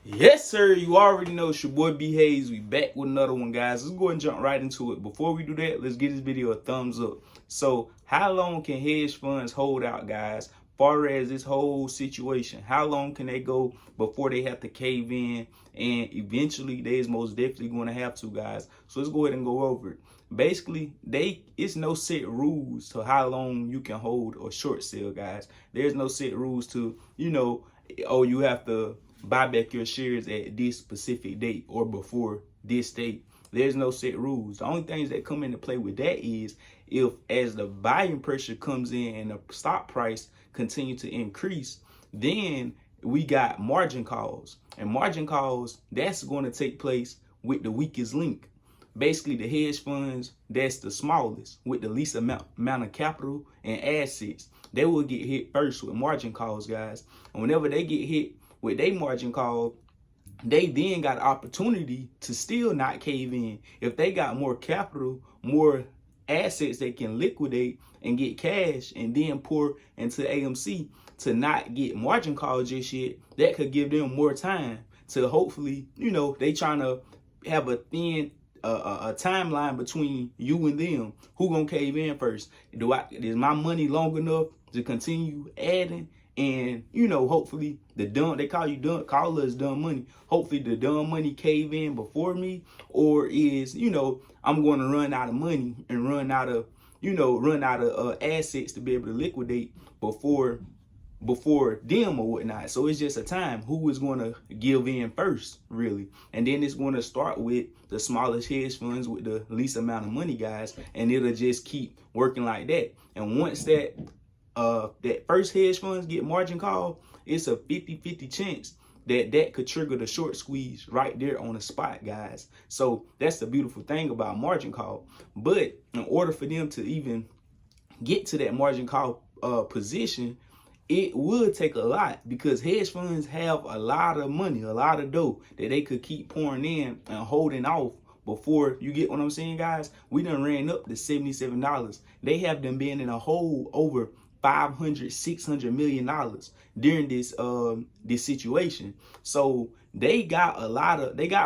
Yes, sir. You already know it's your boy B Hayes. We back with another one, guys. Let's go and jump right into it. Before we do that, let's give this video a thumbs up. So, how long can hedge funds hold out, guys? Far as this whole situation, how long can they go before they have to cave in? And eventually, they is most definitely going to have to, guys. So let's go ahead and go over it. Basically, it's no set rules to how long you can hold or short sell, guys. There's no set rules to, oh, you have to buy back your shares at this specific date or before this date. There's no set rules. The only things that come into play with that is if as the buying pressure comes in and the stock price continue to increase, then we got margin calls. And margin calls, that's going to take place with the weakest link. Basically, the hedge funds, that's the smallest with the least amount of capital and assets. They will get hit first with margin calls, guys. And whenever they get hit with their margin call, they then got opportunity to still not cave in. If they got more capital, more assets they can liquidate and get cash and then pour into AMC to not get margin calls just yet, that could give them more time to hopefully, they trying to have a thin a timeline between you and them. Who gonna cave in first? Is my money long enough to continue adding? And hopefully the dumb, they call us dumb money. Hopefully the dumb money cave in before me, or is I'm going to run out of money and run out of assets to be able to liquidate before them or whatnot. So it's just a time who is going to give in first, really. And then it's going to start with the smallest hedge funds with the least amount of money, guys, and it'll just keep working like that. And once that first hedge funds get margin call, it's a 50-50 chance that could trigger the short squeeze right there on the spot, guys. So that's the beautiful thing about margin call. But in order for them to even get to that margin call position, it would take a lot, because hedge funds have a lot of money, a lot of dough that they could keep pouring in and holding off before, you get what I'm saying, guys? We done ran up to $77. They have them being in a hole over $500-600 million during this situation. So they got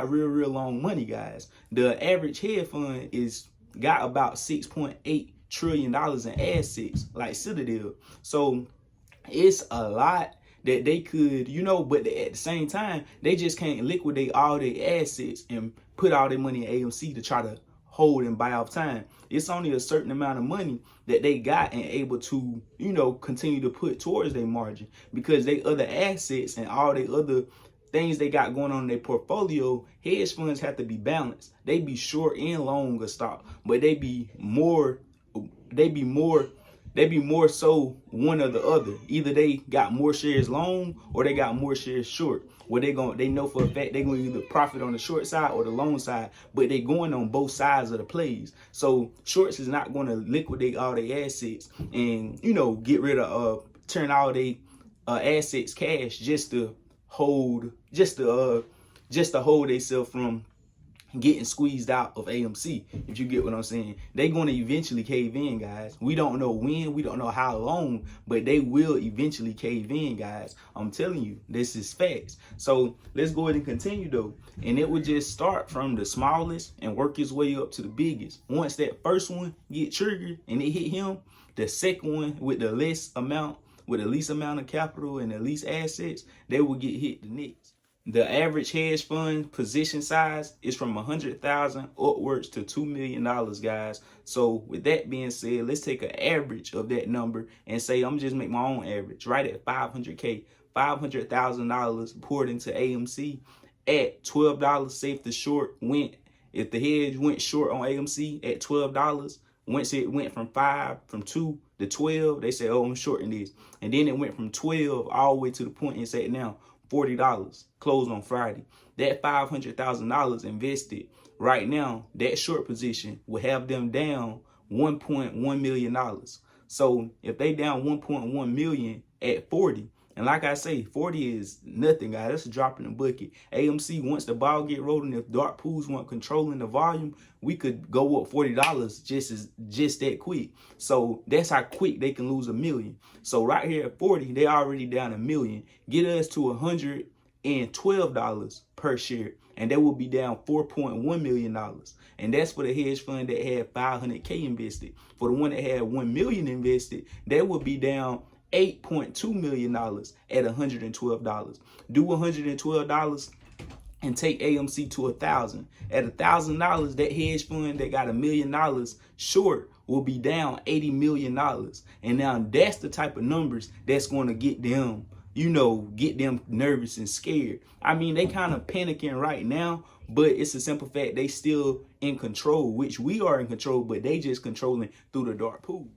real long money, guys. The average hedge fund got about $6.8 trillion in assets, like Citadel. So it's a lot that they could, but at the same time, they just can't liquidate all their assets and put all their money in AMC to try to hold and buy off time. It's only a certain amount of money that they got and able to, continue to put towards their margin, because they other assets and all the other things they got going on in their portfolio. Hedge funds have to be balanced. They be short and long a stock, but they be more so one or the other. Either they got more shares long or they got more shares short. Where they know for a fact they're gonna either profit on the short side or the long side, but they going on both sides of the plays. So shorts is not gonna liquidate all their assets and get rid of turn all their assets cash just to hold themselves from getting squeezed out of AMC, if you get what I'm saying. They're going to eventually cave in, guys. We don't know when, we don't know how long, but they will eventually cave in, guys. I'm telling you, this is facts. So let's go ahead and continue, though. And it would just start from the smallest and work its way up to the biggest. Once that first one get triggered and it hit him, the second one with the least amount of capital and the least assets, they will get hit the next. The average hedge fund position size is from 100,000 upwards to $2 million, guys. So with that being said, let's take an average of that number and say I'm just make my own average right at 500K, $500,000 poured into AMC at $12. Say if the short if the hedge went short on AMC at $12, once it went from 2 to 12, they say, oh, I'm shorting this. And then it went from 12 all the way to the point and said now $40, closed on Friday. That $500,000 invested right now, that short position will have them down $1.1 million. So if they down 1.1 million at 40, and like I say, 40 is nothing, guys. That's a drop in the bucket. AMC, once the ball get rolling, if dark pools weren't controlling the volume, we could go up $40 just that quick. So that's how quick they can lose $1 million. So right here at 40, they already down $1 million. Get us to 100 $12 per share, and that will be down $4.1 million. And that's for the hedge fund that had 500K invested. For the one that had 1 million invested, that would be down $8.2 million at $112. Do $112 and take AMC to 1,000. At $1,000, that hedge fund that got $1 million short will be down $80 million. And now that's the type of numbers that's going to get them, get them nervous and scared. I mean, they kind of panicking right now, but it's a simple fact they still in control, which we are in control, but they just controlling through the dark pool.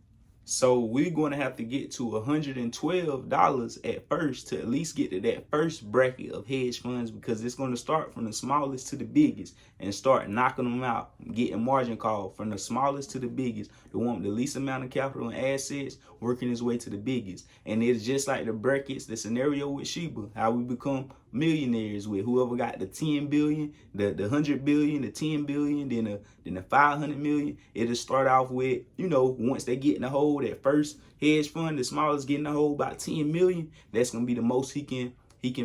So we're going to have to get to $112 at first to at least get to that first bracket of hedge funds, because it's going to start from the smallest to the biggest and start knocking them out, getting margin call from the smallest to the biggest, the one with the least amount of capital and assets, working its way to the biggest. And it's just like the brackets, the scenario with Shiba, how we become millionaires with whoever got the 10 billion, the 100 billion, the 10 billion, then the 500 million. It'll start off with, once they get in the hole, that first hedge fund, the smallest getting the hole about 10 million, that's gonna be the most he can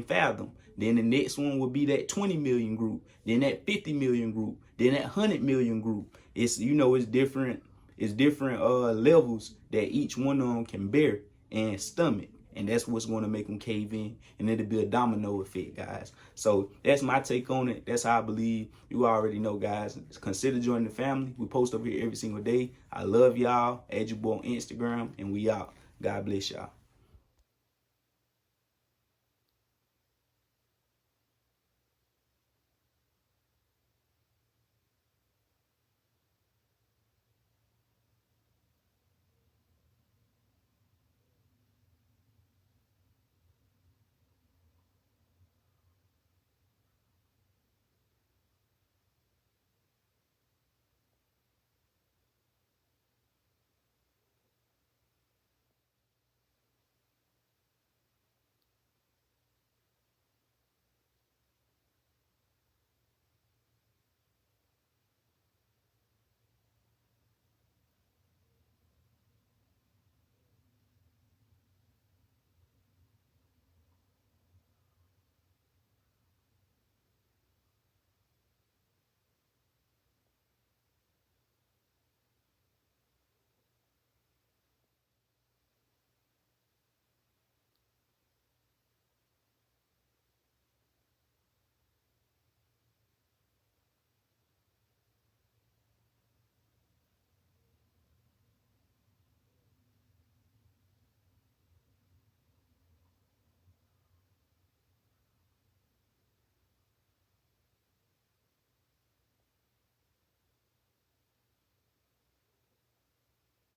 fathom. Then the next one will be that 20 million group, then that 50 million group, then that 100 million group. It's it's different levels that each one of them can bear and stomach. And that's what's going to make them cave in. And it'll be a domino effect, guys. So that's my take on it. That's how I believe. You already know, guys. Consider joining the family. We post up here every single day. I love y'all. Add your boy on Instagram. And we out. God bless y'all.